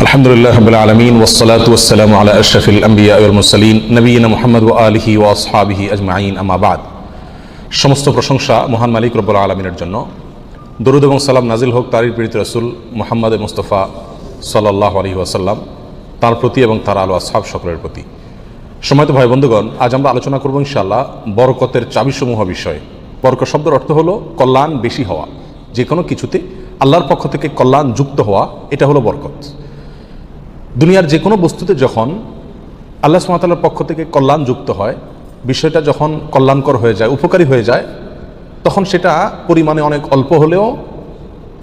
আলহামদুলিল্লাহ রাব্বিল আলামিন ওয়াসসালাতু ওয়াসসালামু আলা আশরাফিল আম্বিয়া ওয়াল মুরসালিন নবিয়িনা মুহাম্মদ ওয়া আলিহি ওয়া আসহাবিহি আজমাইন আম্মা বাদ। সমস্ত প্রশংসা মহান মালিক রব্বুল আলামিনের জন্য। দরুদ এবং সালাম নাজিল হোক তারই প্রেরিত রাসূল মুহাম্মদ মুস্তাফা সাল্লাল্লাহু আলাইহি ওয়াসাল্লাম, তার প্রতি এবং তার আলো আসহাব সকলের প্রতি। সম্মানিত ভাই বন্ধুগণ, আজ আমরা আলোচনা করব ইনশাআল্লাহ বরকতের চাবিসমূহ বিষয়ে। বরকত শব্দের অর্থ হলো কল্যাণ বেশি হওয়া, যে কোনো কিছুতে আল্লাহর পক্ষ থেকে কল্যাণ যুক্ত হওয়া, এটা হলো বরকত। দুনিয়ার যে কোনো বস্তুতে যখন আল্লাহ সুবহানাহু ওয়া তাআলার পক্ষ থেকে কল্যাণ যুক্ত হয়, বিষয়টা যখন কল্যাণকর হয়ে যায়, উপকারী হয়ে যায়, তখন সেটা পরিমাণে অনেক অল্প হলেও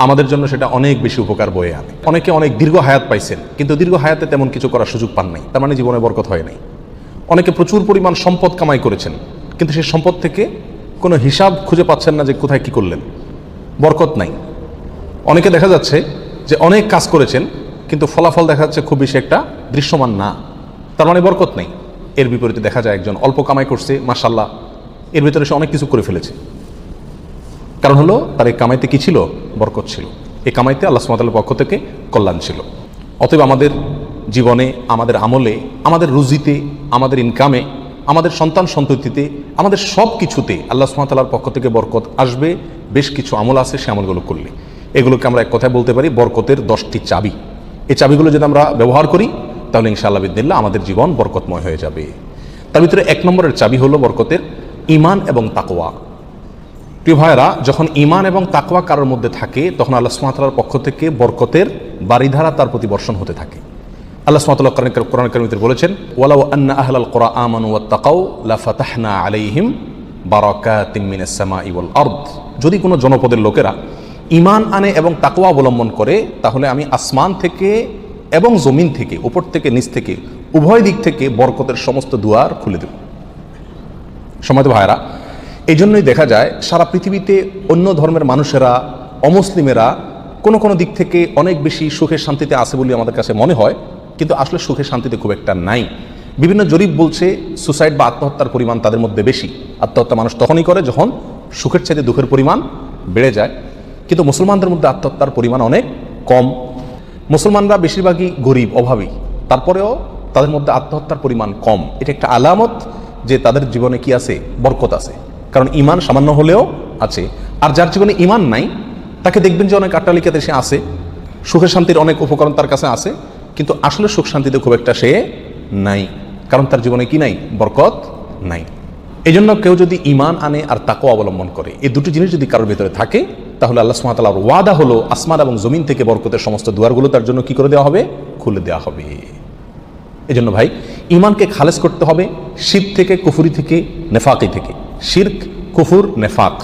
আমাদের জন্য সেটা অনেক বেশি উপকার বয়ে আনে। অনেকে অনেক দীর্ঘ হায়াত পাইছেন, কিন্তু দীর্ঘ হায়াতে তেমন কিছু করার সুযোগ পান নাই, তার মানে জীবনে বরকত হয় নাই। অনেকে প্রচুর পরিমাণ সম্পদ কামাই করেছেন, কিন্তু সেই সম্পদ থেকে কোনো হিসাব খুঁজে পাচ্ছেন না যে কোথায় কি করলেন, বরকত নাই। অনেকে দেখা যাচ্ছে যে অনেক কাজ করেছেন, কিন্তু ফলাফল দেখা যাচ্ছে খুব বেশি একটা দৃশ্যমান না, তার মানে বরকত নেই। এর বিপরীতে দেখা যায় একজন অল্প কামাই করছে, মাশাআল্লাহ, এর ভিতরে সে অনেক কিছু করে ফেলেছে। কারণ হলো তার এই কামাইতে কি ছিল? বরকত ছিল। এই কামাইতে আল্লাহ সুবহানাহু ওয়া তাআলার পক্ষ থেকে কল্যাণ ছিল। অতএব আমাদের জীবনে, আমাদের আমলে, আমাদের রুজিতে, আমাদের ইনকামে, আমাদের সন্তান সন্ততিতে, আমাদের সব কিছুতে আল্লাহ সুবহানাহু ওয়া তাআলার পক্ষ থেকে বরকত আসবে। বেশ কিছু আমল আছে, সে আমলগুলো করলে এগুলোকে আমরা এক কথায় বলতে পারি বরকতের 10টি চাবি। এই চাবিগুলো যদি আমরা ব্যবহার করি, তাহলে ইনশাআল্লাহ বিদিনিল্লাহ আমাদের জীবন বরকতময় হয়ে যাবে। তার ভিতরে 1 নম্বরের চাবি হলো বরকতের ঈমান এবং তাকওয়া। প্রিয় ভাইয়েরা, যখন ঈমান এবং তাকওয়া কারোর মধ্যে থাকে, তখন আল্লাহ সুবহানাহু ওয়া তাআলার পক্ষ থেকে বরকতের বারিধারা তার প্রতি বর্ষণ হতে থাকে। আল্লাহ সুবহানাহু ওয়া তাআলা কোরআন কারীমে বলেছেন, ওয়ালাউ আন্না আহলাল কুরা আমানু ওয়াত্তাকাউ লাফাতাহনা আলাইহিম বারাকাতিম মিনাস সামাই ওয়াল আরদ। যদি কোনো জনপদের লোকেরা ঈমান আনে এবং তাকওয়া অবলম্বন করে, তাহলে আমি আসমান থেকে এবং জমিন থেকে, উপর থেকে নিচ থেকে, উভয় দিক থেকে বরকতের সমস্ত দুয়ার খুলে দেব। সম্মানিত ভাইরা, এই জন্যই দেখা যায় সারা পৃথিবীতে অন্য ধর্মের মানুষেরা, অমুসলিমেরা কোনো কোনো দিক থেকে অনেক বেশি সুখে শান্তিতে আছে বলে আমাদের কাছে মনে হয়, কিন্তু আসলে সুখে শান্তিতে খুব একটা নাই। বিভিন্ন জরিপ বলছে সুসাইড বা আত্মহত্যার পরিমাণ তাদের মধ্যে বেশি। আত্মহত্যা মানুষ তখনই করে যখন সুখের চাইতে দুঃখের পরিমাণ বেড়ে যায়। কিন্তু মুসলমানদের মধ্যে আত্মহত্যার পরিমাণ অনেক কম। মুসলমানরা বেশিরভাগই গরিব, অভাবী, তারপরেও তাদের মধ্যে আত্মহত্যার পরিমাণ কম। এটা একটা আলামত যে তাদের জীবনে কি আছে? বরকত আছে। কারণ ঈমান সামান্য হলেও আছে। আর যার জীবনে ঈমান নাই, তাকে দেখবেন যে অনেক আট্টালিকাতে সে আছে, সুখে শান্তির অনেক উপকরণ তার কাছে আছে, কিন্তু আসলে সুখ শান্তিতে খুব একটা সে নাই। কারণ তার জীবনে কি নাই? বরকত নাই। এই জন্য কেউ যদি ঈমান আনে আর তাকওয়া অবলম্বন করে, এই দুটি জিনিস যদি কারোর ভিতরে থাকে, তাহলে আল্লাহ সুবহানাহু ওয়া তাআলার ওয়াদা হলো আসমান এবং জমিন থেকে বরকতের সমস্ত দুয়ারগুলো তার জন্য কি করে দেওয়া হবে? খুলে দেওয়া হবে। এই জন্য ভাই, ঈমানকে খালেস করতে হবে শিরক থেকে, কুফরি থেকে, নেফাকি থেকে। শিরক, কুফর, নেফাক,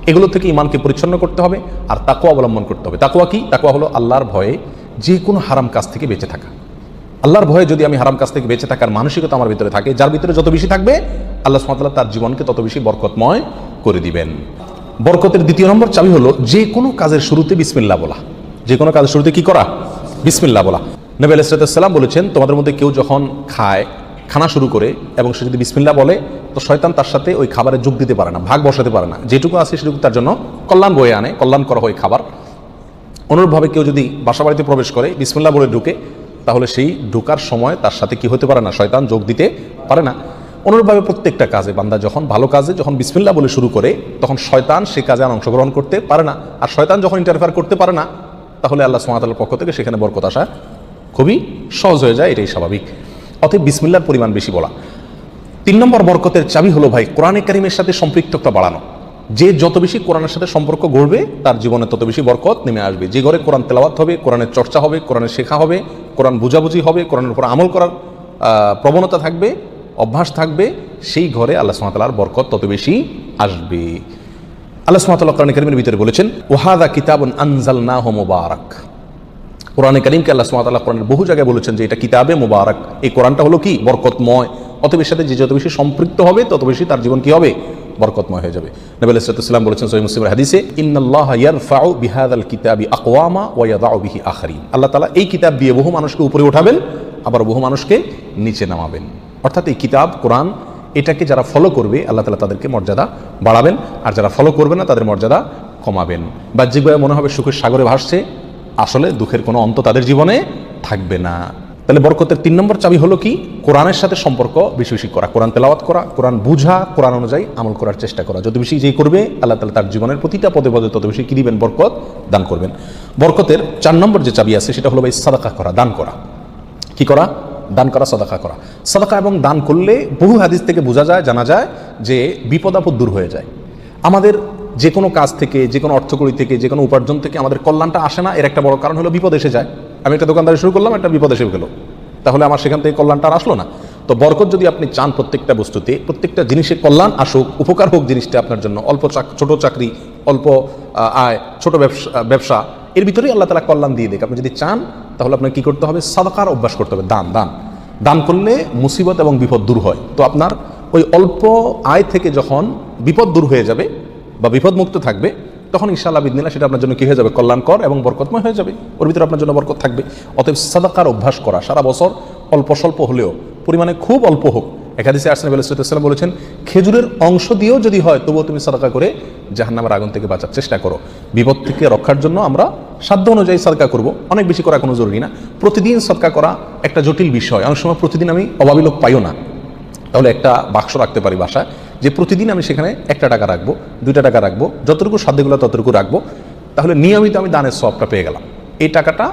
এগুলো থেকে ঈমানকে পরিচ্ছন্ন করতে হবে আর তাকওয়া অবলম্বন করতে হবে। তাকওয়া কি? তাকওয়া হলো আল্লাহর ভয়ে যে কোনো হারাম কাজ থেকে বেঁচে থাকা। আল্লাহর ভয়ে যদি আমি হারাম কাজ থেকে বেঁচে থাকার মানসিকতা আমার ভিতরে থাকে, যার ভিতরে যত বেশি থাকবে, আল্লাহ সুবহানাহু ওয়া তাআলা তার জীবনকে তত বেশি বরকতময় করে দিবেন। বরকতের 2 নম্বর চাবি হলো যে কোনো কাজের শুরুতে বিসমিল্লাহ বলা। যে কোনো কাজের শুরুতে কি করা? বিসমিল্লাহ বলা। নবী আলাইহিস সালাম বলেছেন, তোমাদের মধ্যে কেউ যখন খানা শুরু করে এবং সে যদি বিসমিল্লাহ বলে, তো শয়তান তার সাথে ওই খাবারে যোগ দিতে পারে না, ভাগ বসাতে পারে না। যেটুকু আছে সেটুকু তার জন্য কল্যাণ বয়ে আনে, কল্যাণ করা হয় খাবার। অনুরূপভাবে কেউ যদি বাসা বাড়িতে প্রবেশ করে, বিসমিল্লাহ বলে ঢুকে, তাহলে সেই ঢোকার সময় তার সাথে কি হতে পারে না? শয়তান যোগ দিতে পারে না। অনুরূপভাবে প্রত্যেকটা কাজে বান্দা যখন ভালো কাজে যখন বিসমিল্লাহ বলে শুরু করে, তখন শয়তান সে কাজে আর অংশগ্রহণ করতে পারে না। আর শয়তান যখন ইন্টারফেয়ার করতে পারে না, তাহলে আল্লাহ সুবহানাহু ওয়া তাআলার পক্ষ থেকে সেখানে বরকত আসা খুবই সহজ হয়ে যায়। এটাই স্বাভাবিক। অতএব বিসমিল্লাহর পরিমাণ বেশি বলা। 3 নম্বর বরকতের চাবি হলো ভাই কোরআনে কারীমের সাথে সম্পৃক্ততা বাড়ানো। যে যত বেশি কোরআনের সাথে সম্পর্ক গড়বে, তার জীবনে তত বেশি বরকত নেমে আসবে। যে ঘরে কোরআন তেলাওয়াত হবে, কোরআনের চর্চা হবে, কোরআনের শেখা হবে, কোরআন বুঝাবুঝি হবে, কোরআনের উপর আমল করার প্রবণতা থাকবে, অভ্যাস থাকবে, সেই ঘরে আল্লাহ সুবহানাহু ওয়া তাআলার বরকত তত বেশি আসবে। আল্লাহ সুবহানাহু ওয়া তাআলা কোরআনে কারীমের ভিতরে বলেছেন, ওয়াহাদা কিতাবুন আনজালনাহু মুবারাক। কোরআনে কারীমকে আল্লাহ সুবহানাহু ওয়া তাআলা কোরআনের বহু জায়গায় বলেছেন যে এটা কিতাবে মুবারাক। এই কোরআনটা হলো কি? বরকতময়। অতএব এর সাথে যে যত বেশি সম্পৃক্ত হবে, তত বেশি তার জীবন কি হবে? বরকতময় হয়ে যাবে। নবী আলাইহিস সালাম বলেছেন সহিহ মুসলিমের হাদিসে, ইন্নাল্লাহা ইয়ারফাউ বিহাযাল কিতাবি আকওয়ামা ওয়া ইয়াদাউ বিহি আখারিন। আল্লাহ তাআলা এই কিতাব দিয়ে বহু মানুষকে উপরে উঠাবেন, আবার বহু মানুষকে নিচে নামাবেন। অর্থাৎ এই কিতাব কোরআন, এটাকে যারা ফলো করবে, আল্লাহ তাআলা তাদেরকে মর্যাদা বাড়াবেন, আর যারা ফলো করবে না তাদের মর্যাদা কমাবেন। বাহ্যিকভাবে মনে হবে সুখের সাগরে ভাসছে, আসলে দুঃখের কোনো অন্ত তাদের জীবনে থাকবে না। তাহলে বরকতের 3 নম্বর চাবি হলো কি? কোরআনের সাথে সম্পর্ক বেশি বেশি করা, কোরআন তেলাওয়াত করা, কোরআন বুঝা, কোরআন অনুযায়ী আমল করার চেষ্টা করা। যত বেশি যে করবে আল্লাহ তাআলা তার জীবনের প্রতিটা পদে পদে তত বেশি কি দিবেন? বরকত দান করবেন। বরকতের 4 নম্বর যে চাবি আছে সেটা হলো ভাই সাদাকা করা, দান করা। কি করা? দান করা, সাদাকা করা। সাদাকা এবং দান করলে বহু হাদিস থেকে বোঝা যায়, জানা যায় যে বিপদ আপদ দূর হয়ে যায়। আমাদের যে কোনো কাজ থেকে, যে কোনো অর্থকড়ি থেকে, যে কোনো উপার্জন থেকে আমাদের কল্যাণটা আসে না, এর একটা বড় কারণ হলো বিপদ এসে যায়। আমি একটা দোকানদারি শুরু করলাম, একটা বিপদ এসে গেল, তাহলে আমার সেখান থেকে কল্যাণটা আর আসলো না। তো বরকত যদি আপনি চান প্রত্যেকটা বস্তুতে, প্রত্যেকটা জিনিসে কল্যাণ আসুক, উপকার হোক জিনিসটা আপনার জন্য, অল্প ছোট চাকরি, অল্প আয়, ছোট ব্যবসা, এর ভিতরেই আল্লাহ তাআলা কল্যাণ দিয়ে দেখ। আপনি যদি চান তাহলে আপনাকে কি করতে হবে? সাদাকার অভ্যাস করতে হবে। দান করলে মুসিবত এবং বিপদ দূর হয়। তো আপনার ওই অল্প আয় থেকে যখন বিপদ দূর হয়ে যাবে বা বিপদ মুক্ত থাকবে, তখন ইনশাআল্লাহ বিদিনিল্লাহ সেটা আপনার জন্য কি হয়ে যাবে? কল্যাণকর এবং বরকতময় হয়ে যাবে। ওর ভিতরে আপনার জন্য বরকত থাকবে। অতএব সাদাকার অভ্যাস করা, সারা বছর অল্প স্বল্প হলেও, পরিমাণে খুব অল্প হোক। এক হাদিসে আসছে নবী সাল্লাল্লাহু আলাইহি ওয়াসাল্লাম বলেছেন, খেজুরের অংশ দিয়েও যদি হয় তবুও তুমি সাদাকা করে জাহান্নামের আগুন থেকে বাঁচার চেষ্টা করো। বিপদ থেকে রক্ষার জন্য আমরা সাধ্য অনুযায়ী সাদকা করব, অনেক বেশি করা কোনো জরুরি না। প্রতিদিন সাদকা করা একটা জটিল বিষয়। অনেক সময় প্রতিদিন আমি অভাবী লোক পাইও না, তাহলে একটা বাক্স রাখতে পারি বাসায়, যে প্রতিদিন আমি সেখানে 1 টাকা রাখবো, 2 টাকা রাখবো, যতটুকু সাধ্যগুলো ততটুকু রাখবো। তাহলে নিয়মিত আমি দানের সওয়াবটা পেয়ে গেলাম। এই টাকাটা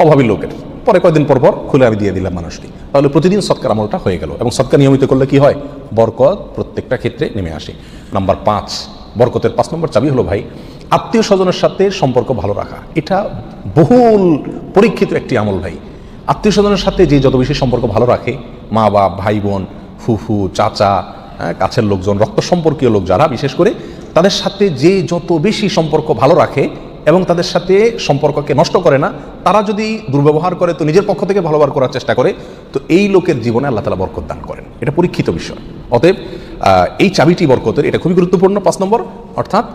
অভাবী লোকের, পরে কয়েকদিন পর পর খুলে আমি দিয়ে দিলাম মানুষকে। তাহলে প্রতিদিন সৎকার আমলটা হয়ে গেল। এবং সৎকার নিয়মিত করলে কি হয়? বরকত প্রত্যেকটা ক্ষেত্রে নেমে আসে। নাম্বার 5, বরকতের 5 নম্বর চাবি হলো ভাই আত্মীয় স্বজনের সাথে সম্পর্ক ভালো রাখা। এটা বহুল পরীক্ষিত একটি আমল ভাই। আত্মীয় স্বজনের সাথে যে যত বেশি সম্পর্ক ভালো রাখে, মা বাপ, ভাই বোন, ফুফু, চাচা, কাছের লোকজন, রক্ত সম্পর্কীয় লোক যারা, বিশেষ করে তাদের সাথে যে যত বেশি সম্পর্ক ভালো রাখে এবং তাদের সাথে সম্পর্ককে নষ্ট করে না, তারা যদি দুর্ব্যবহার করে তো নিজের পক্ষ থেকে ভালো ব্যবহার করার চেষ্টা করে, তো এই লোকের জীবনে আল্লাহ তাআলা বরকত দান করেন। এটা পরীক্ষিত বিষয়। অতএব এই চাবিটি বরকতের, এটা খুবই গুরুত্বপূর্ণ। 5 নম্বর, অর্থাৎ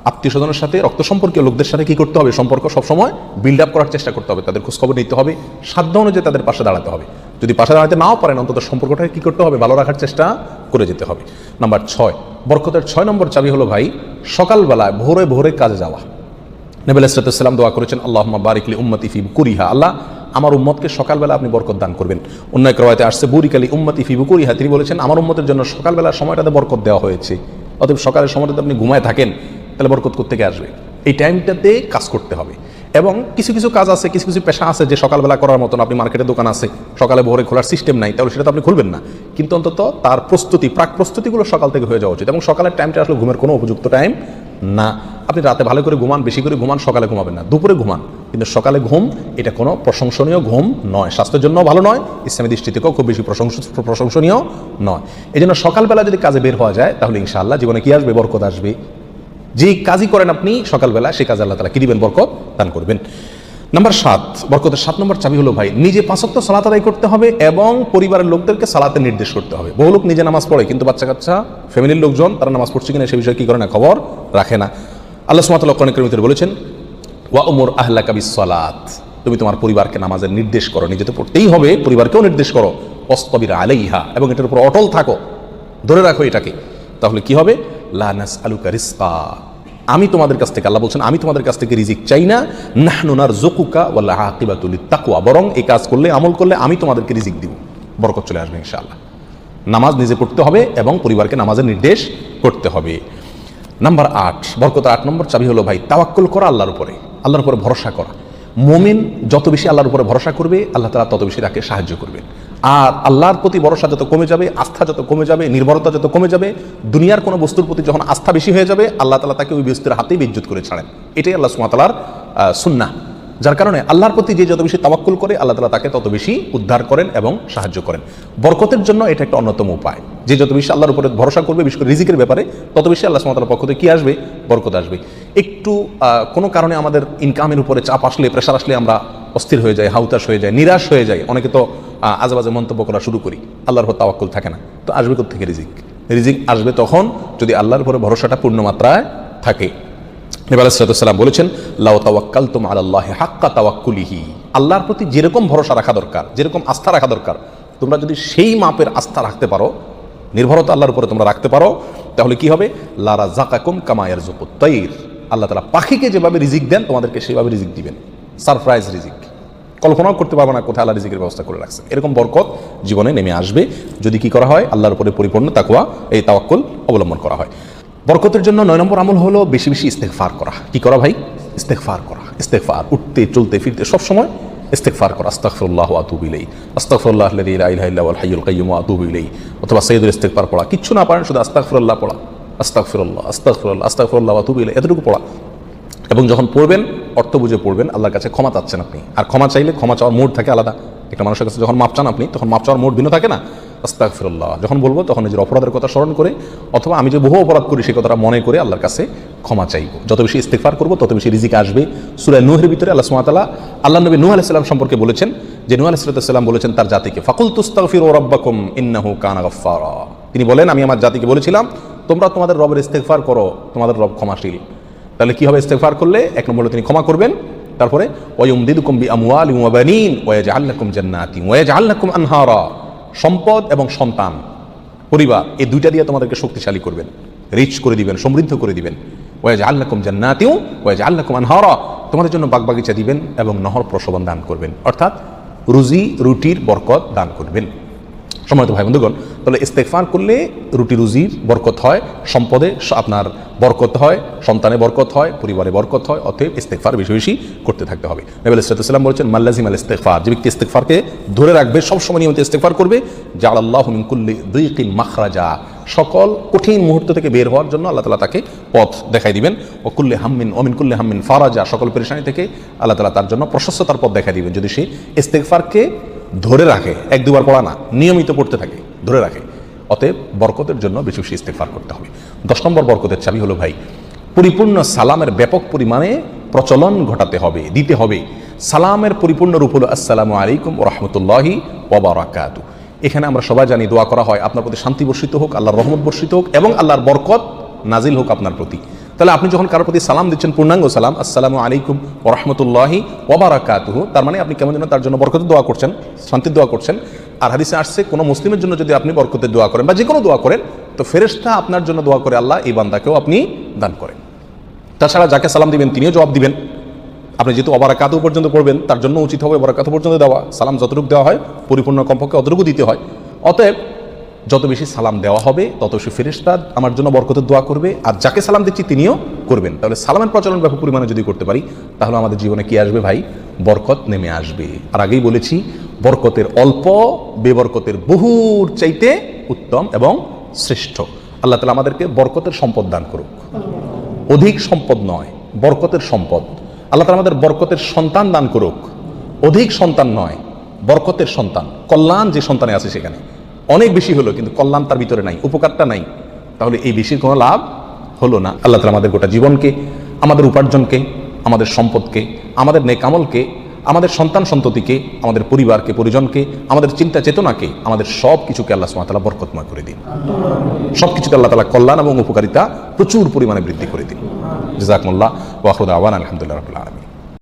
আত্মীয় স্বজনের সাথে, রক্ত সম্পর্কীয় লোকদের সাথে কি করতে হবে? সম্পর্ক সবসময় বিল্ড আপ করার চেষ্টা করতে হবে। তাদের খোঁজখবর নিতে হবে, সাধ্য অনুযায়ী তাদের পাশে দাঁড়াতে হবে। যদি পাশে দাঁড়াতে নাও পারেন, অন্তত সম্পর্কটাকে কি করতে হবে? ভালো রাখার চেষ্টা করে যেতে হবে। নাম্বার 6, বরকতের 6 নম্বর চাবি হলো ভাই সকালবেলায় ভোরে ভোরে কাজে যাওয়া। নবী আলাইহিস সালাম দোয়া করেছেন, আল্লাহুম্মা বারিক লি উম্মতি ফি বুকুরিহা, আল্লাহ আমার উম্মতকে সকালবেলা আপনি বরকত দান করবেন। অন্য এক riwayate আসছে বুরিকা লি উম্মতি ফি বুকুরিহা, তিনি বলেছেন আমার উম্মতের জন্য সকালবেলার সময়টাতে বরকত দেওয়া হয়েছে। অতএব সকালের সময়টাতে আপনি ঘুমায় থাকেন, তাহলে বরকত কোত্থেকে আসবে? এই টাইমটাতে কাজ করতে হবে। এবং কিছু কিছু কাজ আছে, কিছু কিছু পেশা আছে যে সকালবেলা করার মতন। আপনি মার্কেটে দোকান আছে, সকালে ভোরে খোলার সিস্টেম নাই, তাহলে সেটা তো আপনি খুলবেন না। কিন্তু অন্তত তার প্রস্তুতি, প্রাক প্রস্তুতিগুলো সকাল থেকে হয়ে যাওয়া উচিত। এবং সকালের টাইমটা আসলে ঘুমের কোনো উপযুক্ত টাইম না। আপনি রাতে ভালো করে ঘুমান, বেশি করে ঘুমান, সকালে ঘুমাবেন না, দুপুরে ঘুমান, কিন্তু সকালে ঘুম এটা কোনো প্রশংসনীয় ঘুম নয়, স্বাস্থ্যের জন্য ভালো নয়, ইসলামী দৃষ্টি থেকেও খুব বেশি প্রশংসনীয় নয়। এই জন্য সকালবেলা যদি কাজে বের হওয়া যায়, তাহলে ইনশাআল্লাহ জীবনে কি আসবে? বরকত আসবে। যে কাজই করেন আপনি সকালবেলা, সেই কাজে আল্লাহ তাআলা কি দিবেন? বরকত দান করবেন। নাম্বার 7, বরকতের 7 নম্বর চাবি হলো ভাই নিজে 5 ওয়াক্ত সালাত আদায় করতে হবে এবং পরিবারের লোকদেরকে সালাতের নির্দেশ করতে হবে। বহু লোক নিজে নামাজ পড়ে, কিন্তু বাচ্চা কাচ্চা, ফ্যামিলির লোকজন তারা নামাজ পড়ছে কিনা সে বিষয়ে কি করে না? খবর রাখে না। আল্লাহ সুবহানাহু ওয়া তাআলা কোরআন কারীমে বলেছেন, ওয়া উমুর আহলাকা বিস-সালাত, তুমি তোমার পরিবারকে নামাজের নির্দেশ করো। নিজে তো পড়তেই হবে, পরিবারকেও নির্দেশ করো। ওয়াসতাবির আলাইহা, এবং এটার উপর অটল থাকো, ধরে রাখো এটাকে। তাহলে কি হবে? লা নাসআলুকা রিজকা, আমি তোমাদের কাছ থেকে, আল্লাহ বলছেন আমি তোমাদের কাছ থেকে রিজিক চাই না। নাহনু নারযুকুকা ওয়াল আকিবাতু লিত-তাকওয়া, বরং এই কাজ করলে, আমল করলে আমি তোমাদেরকে রিজিক দিব, বরকত চলে আসবে ইনশাআল্লাহ। নামাজ নিজে পড়তে হবে এবং পরিবারকে নামাজের নির্দেশ করতে হবে। নাম্বার 8, বরকতের 8 নম্বর চাবি হলো ভাই তাওয়াক্কুল করা, আল্লাহর উপরে, আল্লাহর উপরে ভরসা করা। মুমিন যত বেশি আল্লাহর উপরে ভরসা করবে, আল্লাহ তাআলা তত বেশি তাকে সাহায্য করবেন। আর আল্লাহর প্রতি ভরসা যত কমে যাবে, আস্থা যত কমে যাবে, নির্ভরতা যত কমে যাবে, দুনিয়ার কোনো বস্তুর প্রতি যখন আস্থা বেশি হয়ে যাবে, আল্লাহ তাআলা তাকে ওই বস্তুর হাতেই বিদ্যুৎ করে ছাড়েন। এটাই আল্লাহ সুবহানাহু ওয়া তাআলার সুন্নাহ। যার কারণে আল্লাহর প্রতি যে যত বেশি তাওয়াক্কুল করে, আল্লাহ তাআলা তাকে তত বেশি উদ্ধার করেন এবং সাহায্য করেন। বরকতের জন্য এটা একটা অন্যতম উপায়। যে যত বেশি আল্লাহর উপরে ভরসা করবে, বিশেষ করে রিজিকের ব্যাপারে, তত বেশি আল্লাহ সুবহানাহু ওয়া তাআলার পক্ষ থেকে কি আসবে? বরকত আসবে। একটু কোনো কারণে আমাদের ইনকামের উপরে চাপ আসলে, প্রেশার আসলে আমরা অস্থির হয়ে যাই, হাউতাশ হয়ে যায়, নিরাশ হয়ে যায়, অনেকে তো আজেবাজে মন্তব্য করা শুরু করি, আল্লাহর উপর তাওয়াক্কুল থাকে না। তো আসবে কোত্থেকে রিজিক? রিজিক আসবে তখন যদি আল্লাহর উপরে ভরসাটা পূর্ণ মাত্রায় থাকে। নবী আলাইহিস সালাম বলেছেন, লাউ তাওয়াক্কালতুম আলাল্লাহি হাক্কা তাওয়াক্কুলিহি, আল্লাহর প্রতি যেরকম ভরসা রাখা দরকার, যেরকম আস্থা রাখা দরকার, তোমরা যদি সেই মাপের আস্থা রাখতে পারো, নির্ভরতা আল্লাহর উপরে তোমরা রাখতে পারো, তাহলে কি হবে? লা রাযাকাকুম কামা ইয়ারযুকুত তাইর, আল্লাহ তাআলা পাখিকে যেভাবে রিজিক দেন তোমাদেরকে সেভাবে রিজিক দিবেন। সারপ্রাইজ রিজিক, কল্পনাও করতে পারবে না কোথায় আল্লাহ রিজিকের ব্যবস্থা করে রাখছে। এরকম বরকত জীবনে নেমে আসবে যদি কি করা হয়, আল্লাহর উপরে পরিপূর্ণ তাকওয়া এই তাওয়াক্কুল অবলম্বন করা হয়। বরকতের জন্য 9 নম্বর আমল হলো বেশি বেশি ইস্তেগফার করা। কি করা ভাই? ইস্তেগফার করা। ইস্তেগফার, উঠতে চলতে ফিরতে সব সময় ইস্তেগফার করা। আস্তাগফিরুল্লাহ ওয়া আতুবু ইলাইহি, আস্তাগফিরুল্লাহ আল্লাযী লা ইলাহা ইল্লা হুয়াল হাইয়ুল কাইয়্যুম ওয়া আতুবু ইলাইহি। অথবা সাইয়্যিদুল ইস্তেগফার পড়া। কিচ্ছু না পারেন শুধু আস্তাগফিরুল্লাহ পড়া, আস্তাগফিরুল্লাহ আস্তাগফিরুল্লাহ আস্তাগফিরুল্লাহ ওয়া আতুবু ইলাইহি, এতটুকু পড়া। এবং যখন পড়বেন অর্থ বুঝে পড়বেন, আল্লাহর কাছে ক্ষমা চাচ্ছেন আপনি। আর ক্ষমা চাইলে ক্ষমা চাওয়ার মোড থাকে আলাদা। একটা মানুষের কাছে যখন মাপ চান আপনি, তখন মাপ চাওয়ার মোড ভিন্ন থাকে না। আস্তাগফিরুল্লাহ যখন বলবো তখন নিজের অপরাধের কথা স্মরণ করে, অথবা আমি যে বহু অপরাধ করি সেই কথাটা মনে করে আল্লাহর কাছে ক্ষমা চাইবো। যত বেশি ইস্তেগফার করবো তত বেশি রিজিক আসবে। সূরা নূহের ভিতরে আল্লাহ সুবহানাহু ওয়া তাআলা আল্লাহ নবী নূহ আলাইহিস সালাম সম্পর্কে বলেছেন যে নূহ আলাইহিস সালাম বলেছেন তার জাতিকে, ফাকুলতুস্তাগফিরু রাব্বাকুম ইন্নাহু কানা গাফফারা। তিনি বলেন আমি আমার জাতিকে বলেছিলাম তোমরা তোমাদের রবের ইস্তেগফার করো, তোমাদের রব ক্ষমাশীল। তাহলে কি হবে ইস্তেগফার করলে? 1 নম্বর তিনি ক্ষমা করবেন, তারপরে ওয়ায়ুমদিদুকুম বিআমওয়ালিন ওয়া বানিন ওয়া ইয়াজআল লাকুম জান্নাতিন ওয়া ইয়াজআল লাকুম আনহারা। সম্পদ এবং সন্তান, পরিবার, এই দুইটা দিয়ে তোমাদেরকে শক্তিশালী করবেন, রিচ করে দিবেন, সমৃদ্ধ করে দিবেন। ওয়া ইয়াজআল লাকুম জান্নাতিন ওয়া ইয়াজআল লাকুম আনহারা, তোমাদের জন্য বাগবাগিচা দিবেন এবং নহর প্রশোভন দান করবেন, অর্থাৎ রুজি রুটির বরকত দান করবেন। সম্মানিত ভাই বন্ধুগণ, তাহলে ইস্তেগফার করলে রুটি রুজির বরকত হয়, সম্পদে আপনার বরকত হয়, সন্তানে বরকত হয়, পরিবারে বরকত হয়। অতএব ইস্তেগফার বেশি বেশি করতে থাকতে হবে। নবী আলাইহিস সালাম বলেছেন মাল্লাজিম আল ইস্তেগফার, যে ব্যক্তি ইস্তেগফারকে ধরে রাখবে, সবসময় নিয়মিত ইস্তেগফার করবে, জাআলাল্লাহু মিন কুল্লি দিকিন মাখরাজা, সকল কঠিন মুহূর্ত থেকে বের হওয়ার জন্য আল্লাহ তাআলা তাকে পথ দেখাই দিবেন। ও কুল্লি হাম্মিন ও মিন কুল্লি হাম্মিন ফারাজা, সকল পেরেশানি থেকে আল্লাহ তাআলা তার জন্য প্রশস্ততার পথ দেখাই দিবেন যদি সে ইস্তেগফারকে ধরে রাখে, 1-2 বার পড়া না, নিয়মিত পড়তে থাকে, ধরে রাখে। অতএব বরকতের জন্য বেশি বেশি ইস্তেগফার করতে হবে। 10 নম্বর বরকতের চাবি হলো ভাই পরিপূর্ণ সালামের ব্যাপক পরিমাণে প্রচলন ঘটাতে হবে, দিতে হবে। সালামের পরিপূর্ণ রূপ হলো আসসালামু আলাইকুম ওয়া রাহমাতুল্লাহি ওয়া বারাকাতুহু। এখানে আমরা সবাই জানি দোয়া করা হয় আপনার প্রতি শান্তি বর্ষিত হোক, আল্লাহর রহমত বর্ষিত হোক এবং আল্লাহর বরকত নাজিল হোক আপনার প্রতি। তাহলে আপনি যখন কারোর প্রতি সালাম দিচ্ছেন, পূর্ণাঙ্গ সালাম, আসসালামু আলাইকুম ওয়া রাহমাতুল্লাহি ওয়া বারাকাতুহু, তার মানে আপনি কেমন যেন তার জন্য বরকতের দোয়া করছেন, শান্তির দোয়া করছেন। আর হাদিসে আসছে কোনো মুসলিমের জন্য যদি আপনি বরকতের দোয়া করেন বা যে কোনো দোয়া করেন, তো ফেরেশতা আপনার জন্য দোয়া করে আল্লাহ এই বান্দাকেও আপনি দান করেন। তাছাড়া যাকে সালাম দিবেন তিনিও জবাব দিবেন। আপনি যেহেতু ওয়াবারাকাতুহু পর্যন্ত পড়বেন, তার জন্য উচিত হবে ওয়াবারাকাতুহু পর্যন্ত দেওয়া। সালাম যতটুকু দেওয়া হয় পরিপূর্ণ কমপক্ষে অতটুকু দিতে হয়। অতএব যত বেশি সালাম দেওয়া হবে তত বেশি ফেরেশতা আমার জন্য বরকতের দোয়া করবে, আর যাকে সালাম দিচ্ছি তিনিও করবেন। তাহলে সালামের প্রচলন ব্যাপক পরিমাণে যদি করতে পারি, তাহলে আমাদের জীবনে কি আসবে ভাই? বরকত নেমে আসবে। আর আগেই বলেছি বরকতের অল্প বেবরকতের বহুর চাইতে উত্তম এবং শ্রেষ্ঠ। আল্লাহ তাআলা আমাদেরকে বরকতের সম্পদ দান করুক। অধিক সম্পদ নয়, বরকতের সম্পদ। আল্লাহ তাআলা আমাদের বরকতের সন্তান দান করুক। অধিক সন্তান নয়, বরকতের সন্তান। কল্যাণ যে সন্তানে আছে সেখানে অনেক বেশি হলো, কিন্তু কল্যাণ তার ভিতরে নাই, উপকারটা নাই, তাহলে এই বেশির কোনো লাভ হলো না। আল্লাহ তাআলা আমাদের গোটা জীবনকে, আমাদের উপার্জনকে, আমাদের সম্পদকে, আমাদের নেক আমলকে, আমাদের সন্তান সন্ততিকে, আমাদের পরিবারকে, পরিজনকে, আমাদের চিন্তা চেতনাকে, আমাদের সব কিছুকে আল্লাহ সুবহানাহু ওয়া তাআলা বরকতময় করে দিন। সব কিছুতে আল্লাহ তাআলা কল্যাণ এবং উপকারিতা প্রচুর পরিমাণে বৃদ্ধি করে দিন। জাযাকুমুল্লাহ ওয়া আখিরু দাওয়ানা আলহামদুলিল্লাহি রাব্বিল আলামিন।